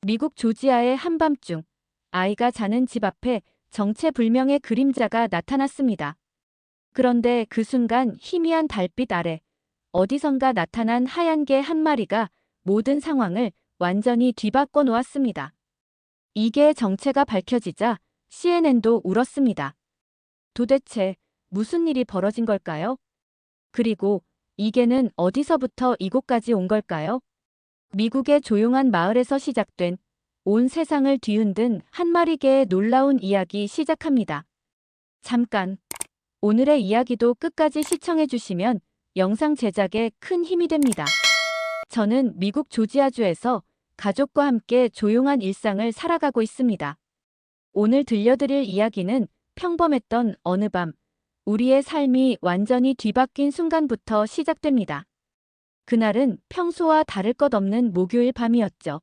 미국 조지아의 한밤중, 아이가 자는 집 앞에 정체불명의 그림자가 나타났습니다. 그런데 그 순간 희미한 달빛 아래 어디선가 나타난 하얀 개 한 마리가 모든 상황을 완전히 뒤바꿔 놓았습니다. 이 개의 정체가 밝혀지자 CNN도 울었습니다. 도대체 무슨 일이 벌어진 걸까요? 그리고 이 개는 어디서부터 이곳까지 온 걸까요? 미국의 조용한 마을에서 시작된 온 세상을 뒤흔든 한 마리 개의 놀라운 이야기 시작합니다. 잠깐, 오늘의 이야기도 끝까지 시청해 주시면 영상 제작에 큰 힘이 됩니다. 저는 미국 조지아주에서 가족과 함께 조용한 일상을 살아가고 있습니다. 오늘 들려드릴 이야기는 평범했던 어느 밤, 우리의 삶이 완전히 뒤바뀐 순간부터 시작됩니다. 그날은 평소와 다를 것 없는 목요일 밤이었죠.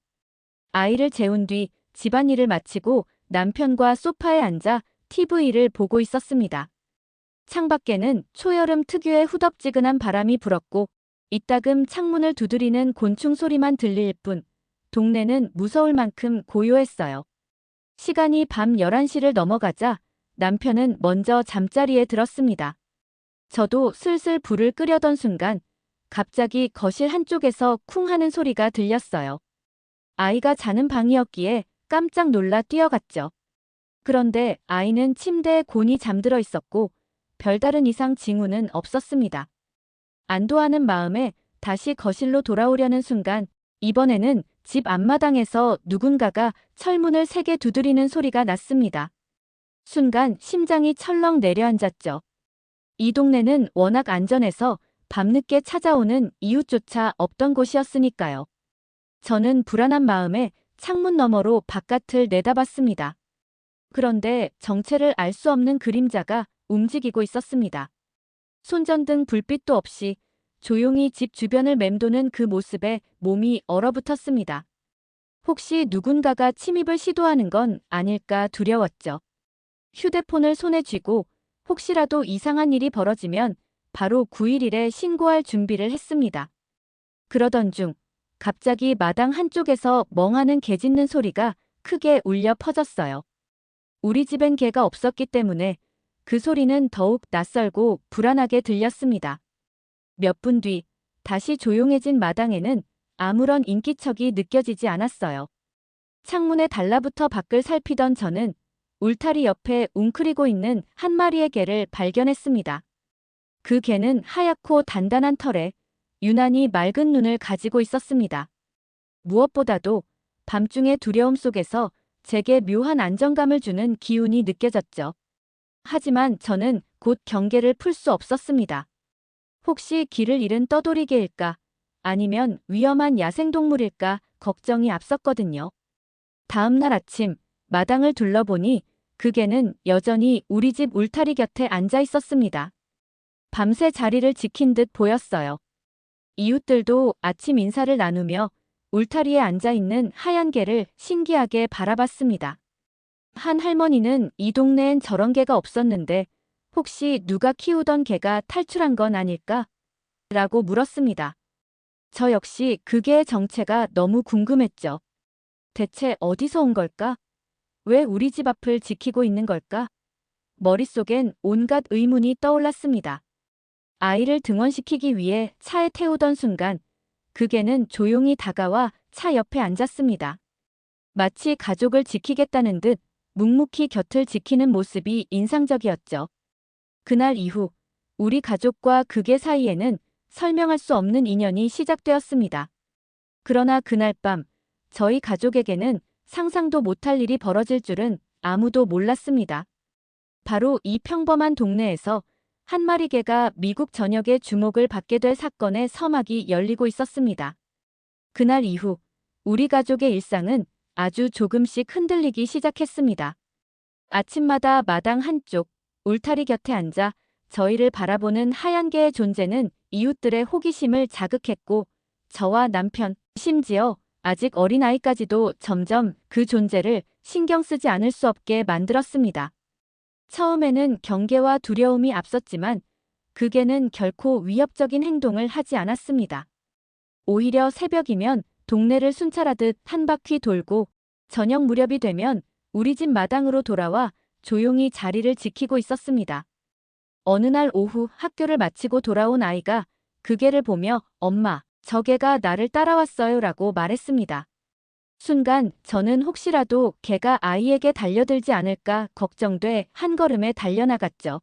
아이를 재운 뒤 집안일을 마치고 남편과 소파에 앉아 TV를 보고 있었습니다. 창밖에는 초여름 특유의 후덥지근한 바람이 불었고 이따금 창문을 두드리는 곤충 소리만 들릴 뿐 동네는 무서울 만큼 고요했어요. 시간이 밤 11시를 넘어가자 남편은 먼저 잠자리에 들었습니다. 저도 슬슬 불을 끄려던 순간 갑자기 거실 한쪽에서 쿵 하는 소리가 들렸어요. 아이가 자는 방이었기에 깜짝 놀라 뛰어갔죠. 그런데 아이는 침대에 곤히 잠들어 있었고 별다른 이상 징후는 없었습니다. 안도하는 마음에 다시 거실로 돌아오려는 순간 이번에는 집 앞마당에서 누군가가 철문을 세게 두드리는 소리가 났습니다. 순간 심장이 철렁 내려앉았죠. 이 동네는 워낙 안전해서 밤늦게 찾아오는 이웃조차 없던 곳이었으니까요. 저는 불안한 마음에 창문 너머로 바깥을 내다봤습니다. 그런데 정체를 알 수 없는 그림자가 움직이고 있었습니다. 손전등 불빛도 없이 조용히 집 주변을 맴도는 그 모습에 몸이 얼어붙었습니다. 혹시 누군가가 침입을 시도하는 건 아닐까 두려웠죠. 휴대폰을 손에 쥐고 혹시라도 이상한 일이 벌어지면 바로 911에 신고할 준비를 했습니다. 그러던 중 갑자기 마당 한쪽에서 멍하는 개 짖는 소리가 크게 울려 퍼졌어요. 우리 집엔 개가 없었기 때문에 그 소리는 더욱 낯설고 불안하게 들렸습니다. 몇 분 뒤 다시 조용해진 마당에는 아무런 인기척이 느껴지지 않았어요. 창문에 달라붙어 밖을 살피던 저는 울타리 옆에 웅크리고 있는 한 마리의 개를 발견했습니다. 그 개는 하얗고 단단한 털에 유난히 맑은 눈을 가지고 있었습니다. 무엇보다도 밤중의 두려움 속에서 제게 묘한 안정감을 주는 기운이 느껴졌죠. 하지만 저는 곧 경계를 풀 수 없었습니다. 혹시 길을 잃은 떠돌이개일까? 아니면 위험한 야생동물일까 걱정이 앞섰거든요. 다음 날 아침 마당을 둘러보니 그 개는 여전히 우리 집 울타리 곁에 앉아 있었습니다. 밤새 자리를 지킨 듯 보였어요. 이웃들도 아침 인사를 나누며 울타리에 앉아 있는 하얀 개를 신기하게 바라봤습니다. 한 할머니는 이 동네엔 저런 개가 없었는데 혹시 누가 키우던 개가 탈출한 건 아닐까? 라고 물었습니다. 저 역시 그 개의 정체가 너무 궁금했죠. 대체 어디서 온 걸까? 왜 우리 집 앞을 지키고 있는 걸까? 머릿속엔 온갖 의문이 떠올랐습니다. 아이를 등원시키기 위해 차에 태우던 순간 그 개는 조용히 다가와 차 옆에 앉았습니다. 마치 가족을 지키겠다는 듯 묵묵히 곁을 지키는 모습이 인상적이었죠. 그날 이후 우리 가족과 그 개 사이에는 설명할 수 없는 인연이 시작되었습니다. 그러나 그날 밤 저희 가족에게는 상상도 못할 일이 벌어질 줄은 아무도 몰랐습니다. 바로 이 평범한 동네에서 한 마리 개가 미국 전역의 주목을 받게 될 사건의 서막이 열리고 있었습니다. 그날 이후 우리 가족의 일상은 아주 조금씩 흔들리기 시작했습니다. 아침마다 마당 한쪽 울타리 곁에 앉아 저희를 바라보는 하얀 개의 존재는 이웃들의 호기심을 자극했고 저와 남편, 심지어 아직 어린아이까지도 점점 그 존재를 신경 쓰지 않을 수 없게 만들었습니다. 처음에는 경계와 두려움이 앞섰지만 그 개는 결코 위협적인 행동을 하지 않았습니다. 오히려 새벽이면 동네를 순찰하듯 한 바퀴 돌고 저녁 무렵이 되면 우리 집 마당으로 돌아와 조용히 자리를 지키고 있었습니다. 어느 날 오후 학교를 마치고 돌아온 아이가 그 개를 보며 엄마, 저 개가 나를 따라왔어요 라고 말했습니다. 순간 저는 혹시라도 개가 아이에게 달려들지 않을까 걱정돼 한 걸음에 달려나갔죠.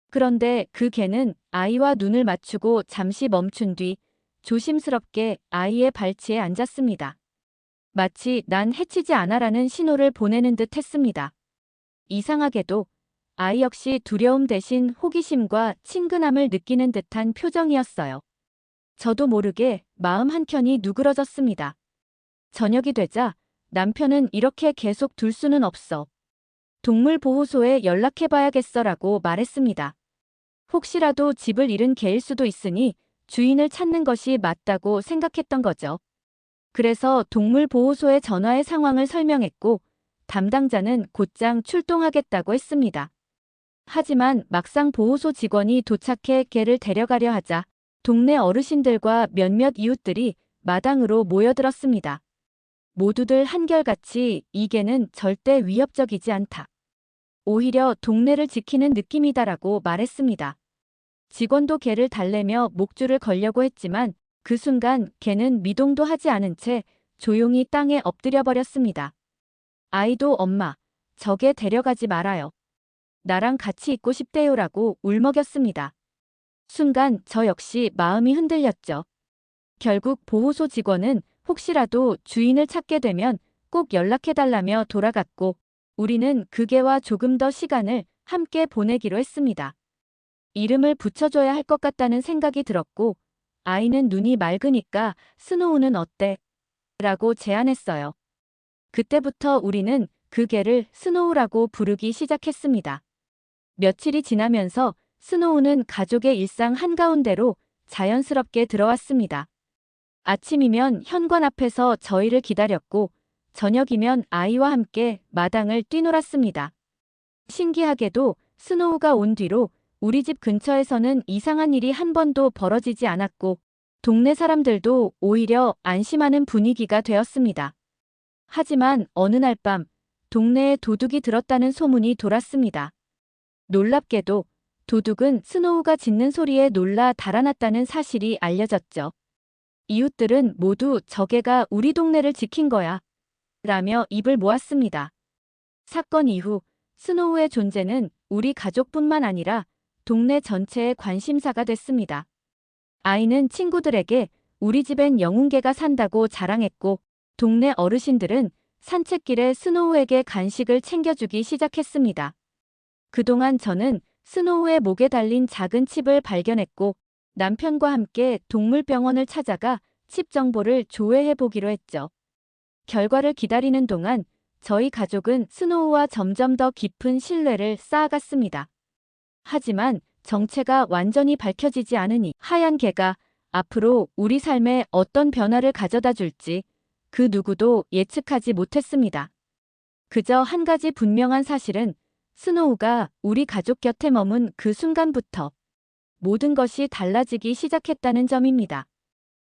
그런데 그 개는 아이와 눈을 맞추고 잠시 멈춘 뒤 조심스럽게 아이의 발치에 앉았습니다. 마치 난 해치지 않아라는 신호를 보내는 듯 했습니다. 이상하게도 아이 역시 두려움 대신 호기심과 친근함을 느끼는 듯한 표정이었어요. 저도 모르게 마음 한켠이 누그러졌습니다. 저녁이 되자 남편은 이렇게 계속 둘 수는 없어. 동물보호소에 연락해봐야겠어라고 말했습니다. 혹시라도 집을 잃은 개일 수도 있으니 주인을 찾는 것이 맞다고 생각했던 거죠. 그래서 동물보호소에 전화해 상황을 설명했고 담당자는 곧장 출동하겠다고 했습니다. 하지만 막상 보호소 직원이 도착해 개를 데려가려 하자 동네 어르신들과 몇몇 이웃들이 마당으로 모여들었습니다. 모두들 한결같이 이 개는 절대 위협적이지 않다. 오히려 동네를 지키는 느낌이다라고 말했습니다. 직원도 개를 달래며 목줄을 걸려고 했지만 그 순간 개는 미동도 하지 않은 채 조용히 땅에 엎드려 버렸습니다. 아이도 엄마, 저 개 데려가지 말아요. 나랑 같이 있고 싶대요라고 울먹였습니다. 순간 저 역시 마음이 흔들렸죠. 결국 보호소 직원은 혹시라도 주인을 찾게 되면 꼭 연락해달라며 돌아갔고 우리는 그 개와 조금 더 시간을 함께 보내기로 했습니다. 이름을 붙여줘야 할 것 같다는 생각이 들었고 아이는 눈이 맑으니까 스노우는 어때? 라고 제안했어요. 그때부터 우리는 그 개를 스노우라고 부르기 시작했습니다. 며칠이 지나면서 스노우는 가족의 일상 한가운데로 자연스럽게 들어왔습니다. 아침이면 현관 앞에서 저희를 기다렸고 저녁이면 아이와 함께 마당을 뛰놀았습니다. 신기하게도 스노우가 온 뒤로 우리 집 근처에서는 이상한 일이 한 번도 벌어지지 않았고 동네 사람들도 오히려 안심하는 분위기가 되었습니다. 하지만 어느 날 밤 동네에 도둑이 들었다는 소문이 돌았습니다. 놀랍게도 도둑은 스노우가 짖는 소리에 놀라 달아났다는 사실이 알려졌죠. 이웃들은 모두 저 개가 우리 동네를 지킨 거야 라며 입을 모았습니다. 사건 이후 스노우의 존재는 우리 가족뿐만 아니라 동네 전체의 관심사가 됐습니다. 아이는 친구들에게 우리 집엔 영웅개가 산다고 자랑했고 동네 어르신들은 산책길에 스노우에게 간식을 챙겨주기 시작했습니다. 그동안 저는 스노우의 목에 달린 작은 칩을 발견했고 남편과 함께 동물병원을 찾아가 칩 정보를 조회해보기로 했죠. 결과를 기다리는 동안 저희 가족은 스노우와 점점 더 깊은 신뢰를 쌓아갔습니다. 하지만 정체가 완전히 밝혀지지 않으니 하얀 개가 앞으로 우리 삶에 어떤 변화를 가져다 줄지 그 누구도 예측하지 못했습니다. 그저 한 가지 분명한 사실은 스노우가 우리 가족 곁에 머문 그 순간부터 모든 것이 달라지기 시작했다는 점입니다.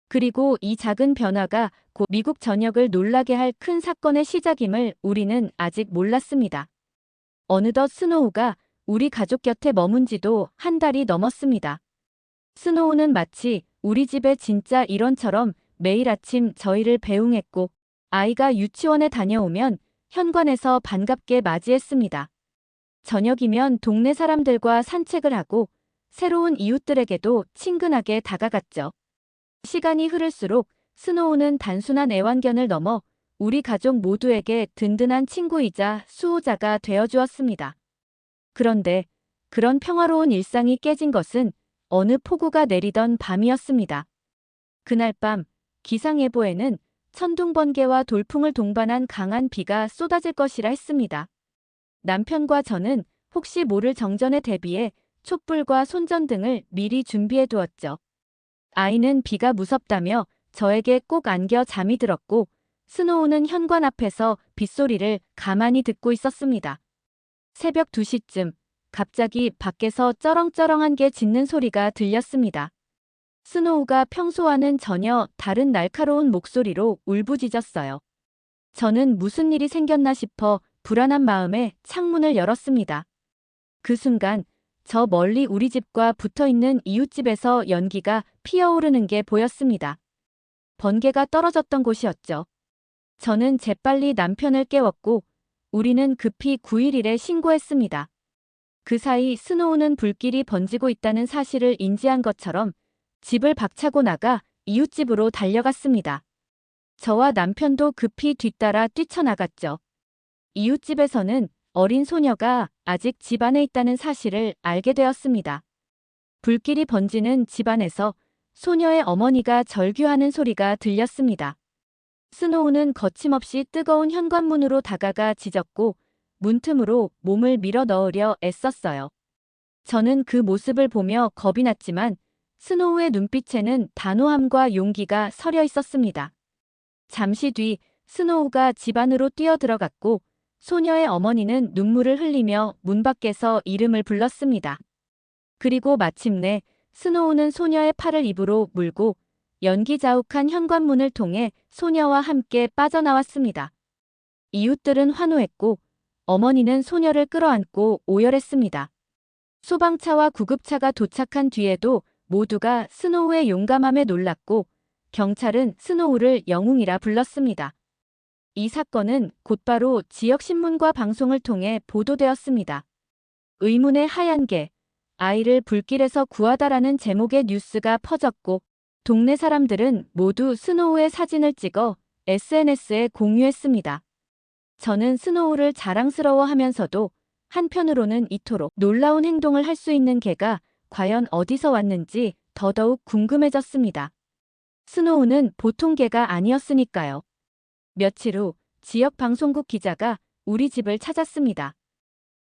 그리고 이 작은 변화가 곧 미국 전역을 놀라게 할 큰 사건의 시작임을 우리는 아직 몰랐습니다. 어느덧 스노우가 우리 가족 곁에 머문 지도 한 달이 넘었습니다. 스노우는 마치 우리 집의 진짜 일원처럼 매일 아침 저희를 배웅했고 아이가 유치원에 다녀오면 현관에서 반갑게 맞이했습니다. 저녁이면 동네 사람들과 산책을 하고 새로운 이웃들에게도 친근하게 다가갔죠. 시간이 흐를수록 스노우는 단순한 애완견을 넘어 우리 가족 모두에게 든든한 친구이자 수호자가 되어주었습니다. 그런데 그런 평화로운 일상이 깨진 것은 어느 폭우가 내리던 밤이었습니다. 그날 밤 기상예보에는 천둥번개와 돌풍을 동반한 강한 비가 쏟아질 것이라 했습니다. 남편과 저는 혹시 모를 정전에 대비해 촛불과 손전등을 미리 준비해 두었죠. 아이는 비가 무섭다며 저에게 꼭 안겨 잠이 들었고 스노우는 현관 앞에서 빗소리를 가만히 듣고 있었습니다. 새벽 2시쯤 갑자기 밖에서 쩌렁쩌렁한 개 짖는 소리가 들렸습니다. 스노우가 평소와는 전혀 다른 날카로운 목소리로 울부짖었어요. 저는 무슨 일이 생겼나 싶어 불안한 마음에 창문을 열었습니다. 그 순간 저 멀리 우리 집과 붙어있는 이웃집에서 연기가 피어오르는 게 보였습니다. 번개가 떨어졌던 곳이었죠. 저는 재빨리 남편을 깨웠고 우리는 급히 911에 신고했습니다. 그 사이 스노우는 불길이 번지고 있다는 사실을 인지한 것처럼 집을 박차고 나가 이웃집으로 달려갔습니다. 저와 남편도 급히 뒤따라 뛰쳐나갔죠. 이웃집에서는 어린 소녀가 아직 집 안에 있다는 사실을 알게 되었습니다. 불길이 번지는 집안에서 소녀의 어머니가 절규하는 소리가 들렸습니다. 스노우는 거침없이 뜨거운 현관문으로 다가가 짖었고 문틈으로 몸을 밀어 넣으려 애썼어요. 저는 그 모습을 보며 겁이 났지만 스노우의 눈빛에는 단호함과 용기가 서려 있었습니다. 잠시 뒤 스노우가 집 안으로 뛰어들어갔고 소녀의 어머니는 눈물을 흘리며 문 밖에서 이름을 불렀습니다. 그리고 마침내 스노우는 소녀의 팔을 입으로 물고 연기 자욱한 현관문을 통해 소녀와 함께 빠져나왔습니다. 이웃들은 환호했고 어머니는 소녀를 끌어안고 오열했습니다. 소방차와 구급차가 도착한 뒤에도 모두가 스노우의 용감함에 놀랐고 경찰은 스노우를 영웅이라 불렀습니다. 이 사건은 곧바로 지역 신문과 방송을 통해 보도되었습니다. 의문의 하얀 개, 아이를 불길에서 구하다라는 제목의 뉴스가 퍼졌고 동네 사람들은 모두 스노우의 사진을 찍어 SNS에 공유했습니다. 저는 스노우를 자랑스러워하면서도 한편으로는 이토록 놀라운 행동을 할 수 있는 개가 과연 어디서 왔는지 더더욱 궁금해졌습니다. 스노우는 보통 개가 아니었으니까요. 며칠 후 지역 방송국 기자가 우리 집을 찾았습니다.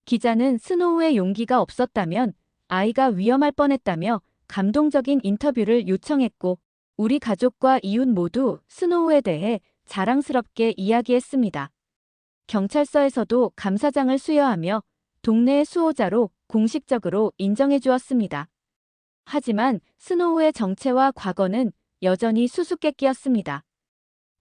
기자는 스노우의 용기가 없었다면 아이가 위험할 뻔했다며 감동적인 인터뷰를 요청했고 우리 가족과 이웃 모두 스노우에 대해 자랑스럽게 이야기했습니다. 경찰서에서도 감사장을 수여하며 동네의 수호자로 공식적으로 인정해 주었습니다. 하지만 스노우의 정체와 과거는 여전히 수수께끼였습니다.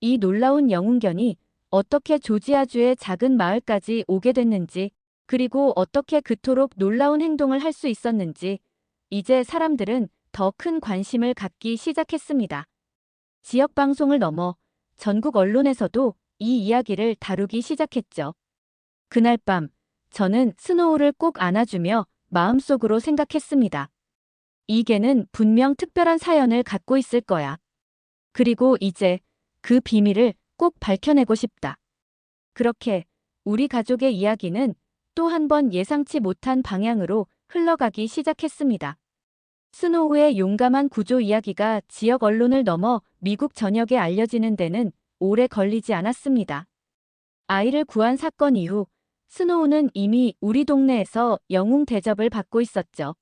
이 놀라운 영웅견이 어떻게 조지아주의 작은 마을까지 오게 됐는지, 그리고 어떻게 그토록 놀라운 행동을 할 수 있었는지, 이제 사람들은 더 큰 관심을 갖기 시작했습니다. 지역 방송을 넘어 전국 언론에서도 이 이야기를 다루기 시작했죠. 그날 밤, 저는 스노우를 꼭 안아주며 마음속으로 생각했습니다. 이 개는 분명 특별한 사연을 갖고 있을 거야. 그리고 이제 그 비밀을 꼭 밝혀내고 싶다. 그렇게 우리 가족의 이야기는 또 한 번 예상치 못한 방향으로 흘러가기 시작했습니다. 스노우의 용감한 구조 이야기가 지역 언론을 넘어 미국 전역에 알려지는 데는 오래 걸리지 않았습니다. 아이를 구한 사건 이후 스노우는 이미 우리 동네에서 영웅 대접을 받고 있었죠.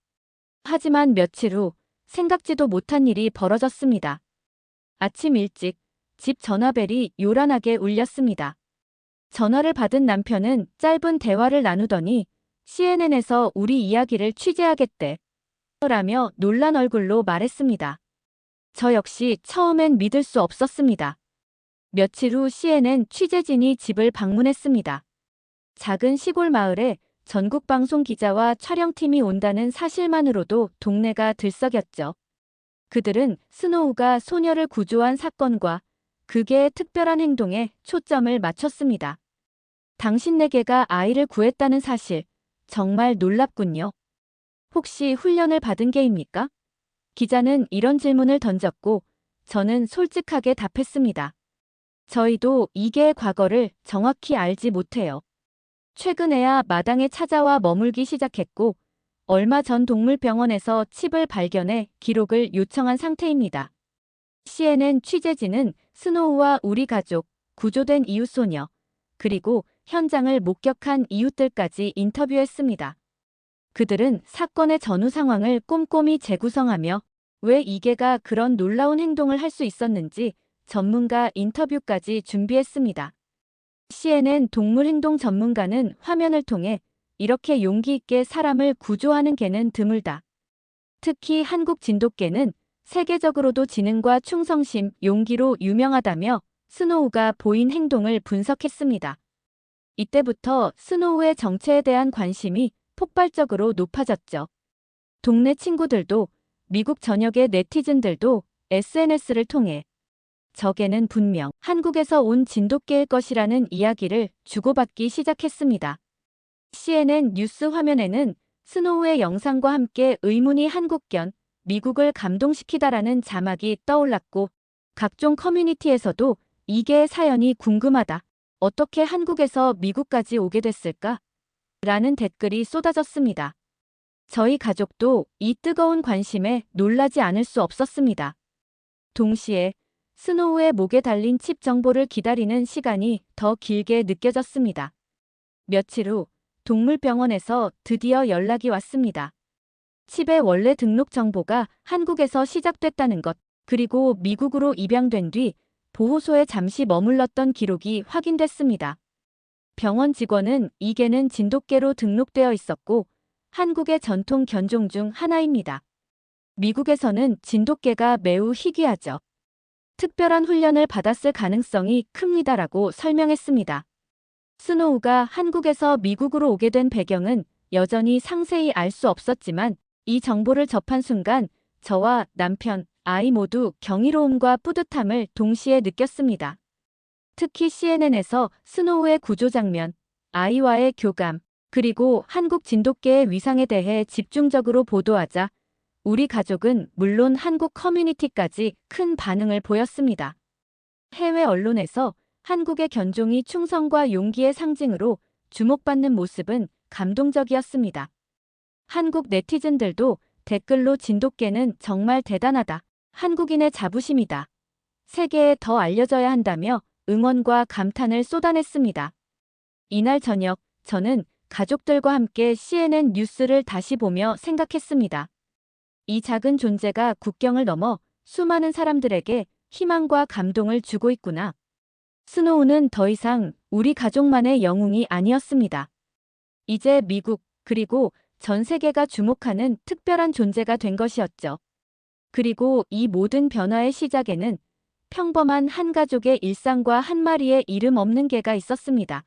하지만 며칠 후 생각지도 못한 일이 벌어졌습니다. 아침 일찍 집 전화벨이 요란하게 울렸습니다. 전화를 받은 남편은 짧은 대화를 나누더니 CNN에서 우리 이야기를 취재하겠대 라며 놀란 얼굴로 말했습니다. 저 역시 처음엔 믿을 수 없었습니다. 며칠 후 CNN 취재진이 집을 방문했습니다. 작은 시골 마을에 전국 방송 기자와 촬영팀이 온다는 사실만으로도 동네가 들썩였죠. 그들은 스노우가 소녀를 구조한 사건과 그 개의 특별한 행동에 초점을 맞췄습니다. 당신네 개가 아이를 구했다는 사실, 정말 놀랍군요. 혹시 훈련을 받은 개입니까? 기자는 이런 질문을 던졌고 저는 솔직하게 답했습니다. 저희도 이 개의 과거를 정확히 알지 못해요. 최근에야 마당에 찾아와 머물기 시작했고 얼마 전 동물병원에서 칩을 발견해 기록을 요청한 상태입니다. CNN 취재진은 스노우와 우리 가족, 구조된 이웃 소녀, 그리고 현장을 목격한 이웃들까지 인터뷰했습니다. 그들은 사건의 전후 상황을 꼼꼼히 재구성하며 왜 이 개가 그런 놀라운 행동을 할 수 있었는지 전문가 인터뷰까지 준비했습니다. CNN 동물행동 전문가는 화면을 통해 이렇게 용기 있게 사람을 구조하는 개는 드물다. 특히 한국 진돗개는 세계적으로도 지능과 충성심, 용기로 유명하다며 스노우가 보인 행동을 분석했습니다. 이때부터 스노우의 정체에 대한 관심이 폭발적으로 높아졌죠. 동네 친구들도 미국 전역의 네티즌들도 SNS를 통해 저게는 분명 한국에서 온 진돗개일 것이라는 이야기를 주고받기 시작했습니다. CNN 뉴스 화면에는 스노우의 영상과 함께 의문이 한국견, 미국을 감동시키다라는 자막이 떠올랐고 각종 커뮤니티에서도 이게 사연이 궁금하다. 어떻게 한국에서 미국까지 오게 됐을까? 라는 댓글이 쏟아졌습니다. 저희 가족도 이 뜨거운 관심에 놀라지 않을 수 없었습니다. 동시에 스노우의 목에 달린 칩 정보를 기다리는 시간이 더 길게 느껴졌습니다. 며칠 후 동물병원에서 드디어 연락이 왔습니다. 칩의 원래 등록 정보가 한국에서 시작됐다는 것, 그리고 미국으로 입양된 뒤 보호소에 잠시 머물렀던 기록이 확인됐습니다. 병원 직원은 이 개는 진돗개로 등록되어 있었고 한국의 전통 견종 중 하나입니다. 미국에서는 진돗개가 매우 희귀하죠. 특별한 훈련을 받았을 가능성이 큽니다라고 설명했습니다. 스노우가 한국에서 미국으로 오게 된 배경은 여전히 상세히 알 수 없었지만 이 정보를 접한 순간 저와 남편, 아이 모두 경이로움과 뿌듯함을 동시에 느꼈습니다. 특히 CNN에서 스노우의 구조 장면, 아이와의 교감, 그리고 한국 진돗개의 위상에 대해 집중적으로 보도하자 우리 가족은 물론 한국 커뮤니티까지 큰 반응을 보였습니다. 해외 언론에서 한국의 견종이 충성과 용기의 상징으로 주목받는 모습은 감동적이었습니다. 한국 네티즌들도 댓글로 진돗개는 정말 대단하다. 한국인의 자부심이다. 세계에 더 알려져야 한다며 응원과 감탄을 쏟아냈습니다. 이날 저녁 저는 가족들과 함께 CNN 뉴스를 다시 보며 생각했습니다. 이 작은 존재가 국경을 넘어 수많은 사람들에게 희망과 감동을 주고 있구나. 스노우는 더 이상 우리 가족만의 영웅이 아니었습니다. 이제 미국, 그리고 전 세계가 주목하는 특별한 존재가 된 것이었죠. 그리고 이 모든 변화의 시작에는 평범한 한 가족의 일상과 한 마리의 이름 없는 개가 있었습니다.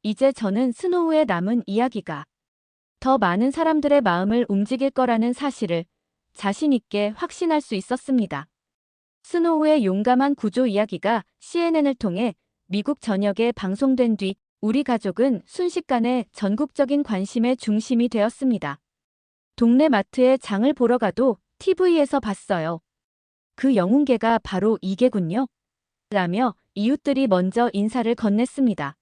이제 저는 스노우의 남은 이야기가 더 많은 사람들의 마음을 움직일 거라는 사실을 자신 있게 확신할 수 있었습니다. 스노우의 용감한 구조 이야기가 CNN을 통해 미국 전역에 방송된 뒤 우리 가족은 순식간에 전국적인 관심의 중심이 되었습니다. 동네 마트에 장을 보러 가도 TV에서 봤어요. 그 영웅개가 바로 이 개군요. 라며 이웃들이 먼저 인사를 건넸습니다.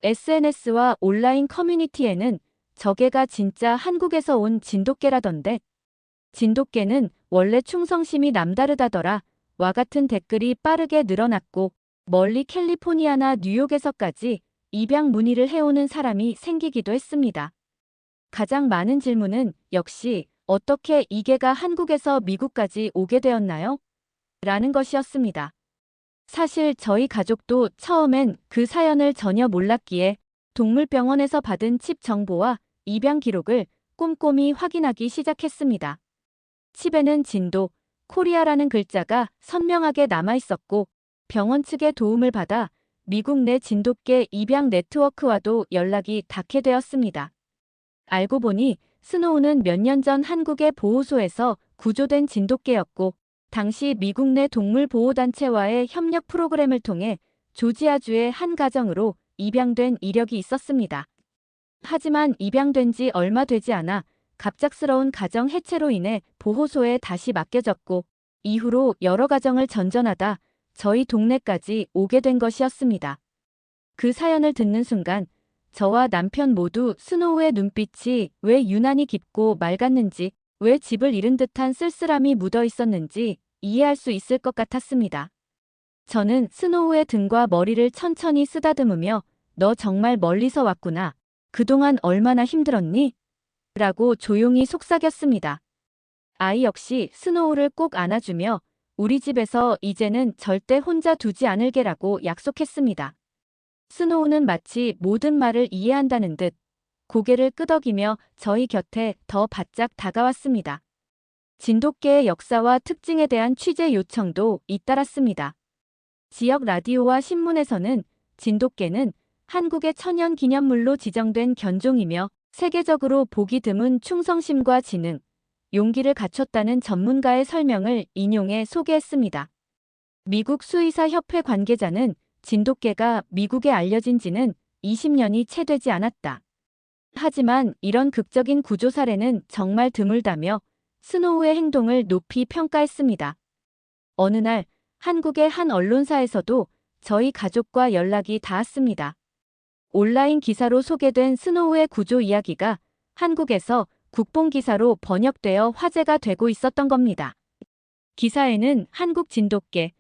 SNS와 온라인 커뮤니티에는 저 개가 진짜 한국에서 온 진돗개라던데. 진돗개는 원래 충성심이 남다르다더라. 와 같은 댓글이 빠르게 늘어났고 멀리 캘리포니아나 뉴욕에서까지 입양 문의를 해오는 사람이 생기기도 했습니다. 가장 많은 질문은 역시 어떻게 이 개가 한국에서 미국까지 오게 되었나요? 라는 것이었습니다. 사실 저희 가족도 처음엔 그 사연을 전혀 몰랐기에 동물병원에서 받은 칩 정보와 입양 기록을 꼼꼼히 확인하기 시작했습니다. 칩에는 진도, 코리아라는 글자가 선명하게 남아 있었고 병원 측의 도움을 받아 미국 내 진돗개 입양 네트워크와도 연락이 닿게 되었습니다. 알고 보니 스노우는 몇 년 전 한국의 보호소에서 구조된 진돗개였고 당시 미국 내 동물보호단체와의 협력 프로그램을 통해 조지아주의 한 가정으로 입양된 이력이 있었습니다. 하지만 입양된 지 얼마 되지 않아 갑작스러운 가정 해체로 인해 보호소에 다시 맡겨졌고 이후로 여러 가정을 전전하다 저희 동네까지 오게 된 것이었습니다. 그 사연을 듣는 순간 저와 남편 모두 스노우의 눈빛이 왜 유난히 깊고 맑았는지, 왜 집을 잃은 듯한 쓸쓸함이 묻어 있었는지 이해할 수 있을 것 같았습니다. 저는 스노우의 등과 머리를 천천히 쓰다듬으며 너 정말 멀리서 왔구나. 그동안 얼마나 힘들었니? 라고 조용히 속삭였습니다. 아이 역시 스노우를 꼭 안아주며 우리 집에서 이제는 절대 혼자 두지 않을 게라고 약속했습니다. 스노우는 마치 모든 말을 이해한다는 듯 고개를 끄덕이며 저희 곁에 더 바짝 다가왔습니다. 진돗개의 역사와 특징에 대한 취재 요청도 잇따랐습니다. 지역 라디오와 신문에서는 진돗개는 한국의 천연 기념물로 지정된 견종이며 세계적으로 보기 드문 충성심과 지능, 용기를 갖췄다는 전문가의 설명을 인용해 소개했습니다. 미국 수의사 협회 관계자는 진돗개가 미국에 알려진 지는 20년이 채 되지 않았다. 하지만 이런 극적인 구조 사례는 정말 드물다며 스노우의 행동을 높이 평가했습니다. 어느 날 한국의 한 언론사에서도 저희 가족과 연락이 닿았습니다. 온라인 기사로 소개된 스노우의 구조 이야기가 한국에서 국뽕 기사로 번역되어 화제가 되고 있었던 겁니다. 기사에는 한국 진돗개,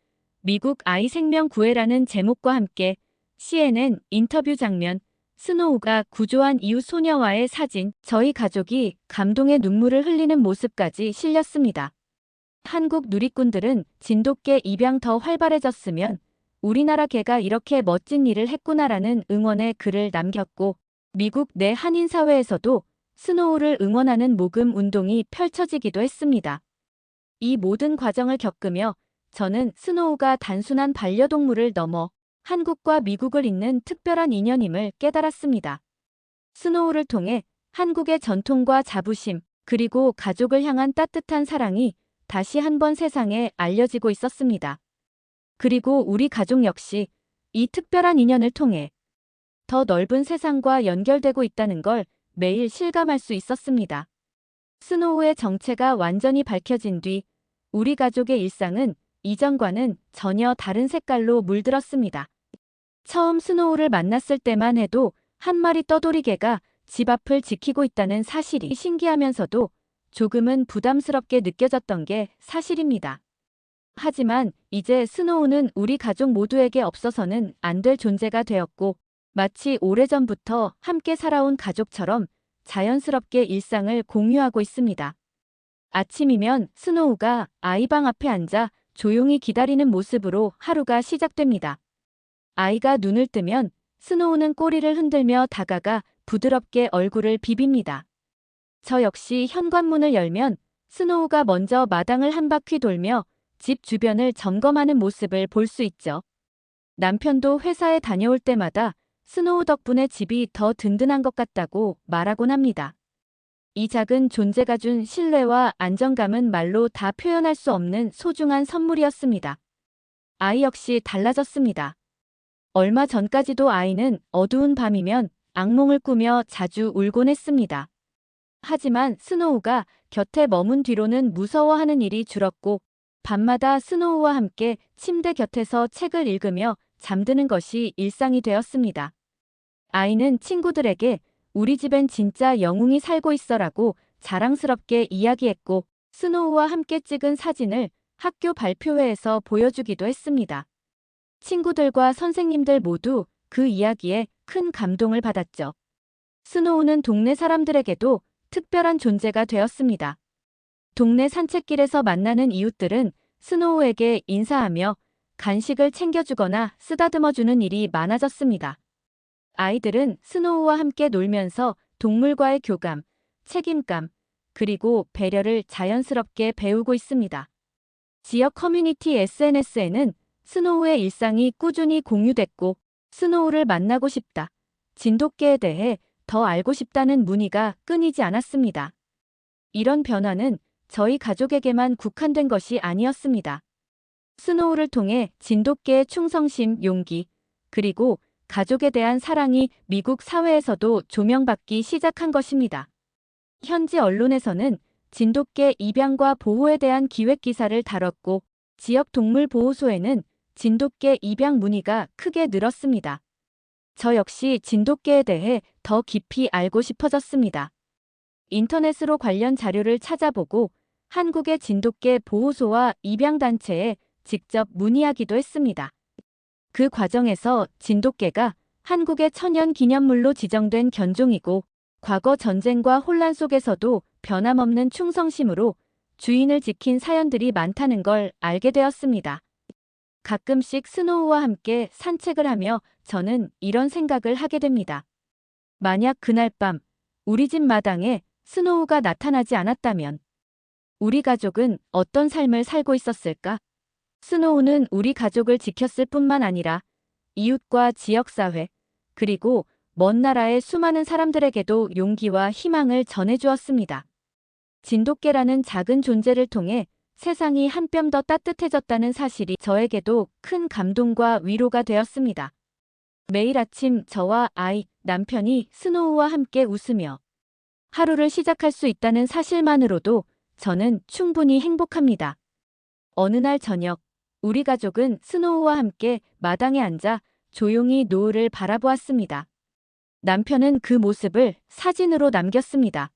미국 아이 생명 구해라는 제목과 함께 CNN 인터뷰 장면, 스노우가 구조한 이웃 소녀와의 사진, 저희 가족이 감동의 눈물을 흘리는 모습까지 실렸습니다. 한국 누리꾼들은 진돗개 입양 더 활발해졌으면 우리나라 개가 이렇게 멋진 일을 했구나라는 응원의 글을 남겼고, 미국 내 한인 사회에서도 스노우를 응원하는 모금 운동이 펼쳐지기도 했습니다. 이 모든 과정을 겪으며 저는 스노우가 단순한 반려동물을 넘어 한국과 미국을 잇는 특별한 인연임을 깨달았습니다. 스노우를 통해 한국의 전통과 자부심, 그리고 가족을 향한 따뜻한 사랑이 다시 한번 세상에 알려지고 있었습니다. 그리고 우리 가족 역시 이 특별한 인연을 통해 더 넓은 세상과 연결되고 있다는 걸 매일 실감할 수 있었습니다. 스노우의 정체가 완전히 밝혀진 뒤 우리 가족의 일상은 이전과는 전혀 다른 색깔로 물들었습니다. 처음 스노우를 만났을 때만 해도 한 마리 떠돌이개가 집 앞을 지키고 있다는 사실이 신기하면서도 조금은 부담스럽게 느껴졌던 게 사실입니다. 하지만 이제 스노우는 우리 가족 모두에게 없어서는 안 될 존재가 되었고, 마치 오래전부터 함께 살아온 가족처럼 자연스럽게 일상을 공유하고 있습니다. 아침이면 스노우가 아이방 앞에 앉아 조용히 기다리는 모습으로 하루가 시작됩니다. 아이가 눈을 뜨면 스노우는 꼬리를 흔들며 다가가 부드럽게 얼굴을 비빕니다. 저 역시 현관문을 열면 스노우가 먼저 마당을 한 바퀴 돌며 집 주변을 점검하는 모습을 볼 수 있죠. 남편도 회사에 다녀올 때마다 스노우 덕분에 집이 더 든든한 것 같다고 말하곤 합니다. 이 작은 존재가 준 신뢰와 안정감은 말로 다 표현할 수 없는 소중한 선물이었습니다. 아이 역시 달라졌습니다. 얼마 전까지도 아이는 어두운 밤이면 악몽을 꾸며 자주 울곤 했습니다. 하지만 스노우가 곁에 머문 뒤로는 무서워하는 일이 줄었고, 밤마다 스노우와 함께 침대 곁에서 책을 읽으며 잠드는 것이 일상이 되었습니다. 아이는 친구들에게 우리 집엔 진짜 영웅이 살고 있어라고 자랑스럽게 이야기했고, 스노우와 함께 찍은 사진을 학교 발표회에서 보여주기도 했습니다. 친구들과 선생님들 모두 그 이야기에 큰 감동을 받았죠. 스노우는 동네 사람들에게도 특별한 존재가 되었습니다. 동네 산책길에서 만나는 이웃들은 스노우에게 인사하며 간식을 챙겨주거나 쓰다듬어주는 일이 많아졌습니다. 아이들은 스노우와 함께 놀면서 동물과의 교감, 책임감, 그리고 배려를 자연스럽게 배우고 있습니다. 지역 커뮤니티 SNS에는 스노우의 일상이 꾸준히 공유됐고, 스노우를 만나고 싶다, 진돗개에 대해 더 알고 싶다는 문의가 끊이지 않았습니다. 이런 변화는 저희 가족에게만 국한된 것이 아니었습니다. 스노우를 통해 진돗개의 충성심, 용기, 그리고 가족에 대한 사랑이 미국 사회에서도 조명받기 시작한 것입니다. 현지 언론에서는 진돗개 입양과 보호에 대한 기획 기사를 다뤘고, 지역 동물보호소에는 진돗개 입양 문의가 크게 늘었습니다. 저 역시 진돗개에 대해 더 깊이 알고 싶어졌습니다. 인터넷으로 관련 자료를 찾아보고 한국의 진돗개 보호소와 입양단체에 직접 문의하기도 했습니다. 그 과정에서 진돗개가 한국의 천연 기념물로 지정된 견종이고, 과거 전쟁과 혼란 속에서도 변함없는 충성심으로 주인을 지킨 사연들이 많다는 걸 알게 되었습니다. 가끔씩 스노우와 함께 산책을 하며 저는 이런 생각을 하게 됩니다. 만약 그날 밤 우리 집 마당에 스노우가 나타나지 않았다면 우리 가족은 어떤 삶을 살고 있었을까? 스노우는 우리 가족을 지켰을 뿐만 아니라 이웃과 지역사회, 그리고 먼 나라의 수많은 사람들에게도 용기와 희망을 전해주었습니다. 진돗개라는 작은 존재를 통해 세상이 한 뼘 더 따뜻해졌다는 사실이 저에게도 큰 감동과 위로가 되었습니다. 매일 아침 저와 아이, 남편이 스노우와 함께 웃으며 하루를 시작할 수 있다는 사실만으로도 저는 충분히 행복합니다. 어느 날 저녁, 우리 가족은 스노우와 함께 마당에 앉아 조용히 노을을 바라보았습니다. 남편은 그 모습을 사진으로 남겼습니다.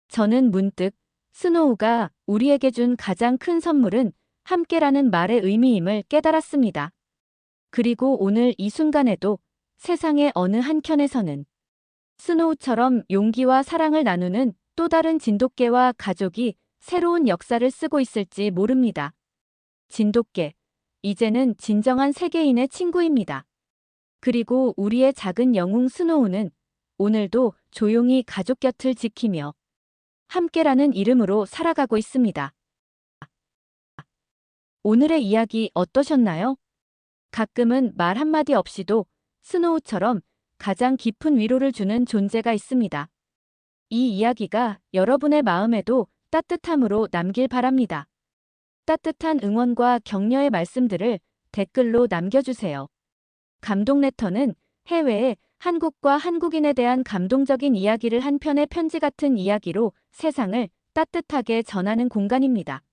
저는 문득 스노우가 우리에게 준 가장 큰 선물은 함께라는 말의 의미임을 깨달았습니다. 그리고 오늘 이 순간에도 세상의 어느 한켠에서는 스노우처럼 용기와 사랑을 나누는 또 다른 진돗개와 가족이 새로운 역사를 쓰고 있을지 모릅니다. 진돗개, 이제는 진정한 세계인의 친구입니다. 그리고 우리의 작은 영웅 스노우는 오늘도 조용히 가족 곁을 지키며 함께라는 이름으로 살아가고 있습니다. 오늘의 이야기 어떠셨나요? 가끔은 말 한마디 없이도 스노우처럼 가장 깊은 위로를 주는 존재가 있습니다. 이 이야기가 여러분의 마음에도 따뜻함으로 남길 바랍니다. 따뜻한 응원과 격려의 말씀들을 댓글로 남겨주세요. 감동 레터는 해외에 한국과 한국인에 대한 감동적인 이야기를 한 편의 편지 같은 이야기로 세상을 따뜻하게 전하는 공간입니다.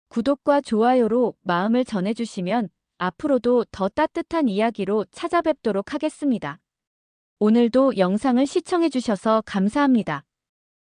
구독과 좋아요로 마음을 전해주시면 앞으로도 더 따뜻한 이야기로 찾아뵙도록 하겠습니다. 오늘도 영상을 시청해주셔서 감사합니다.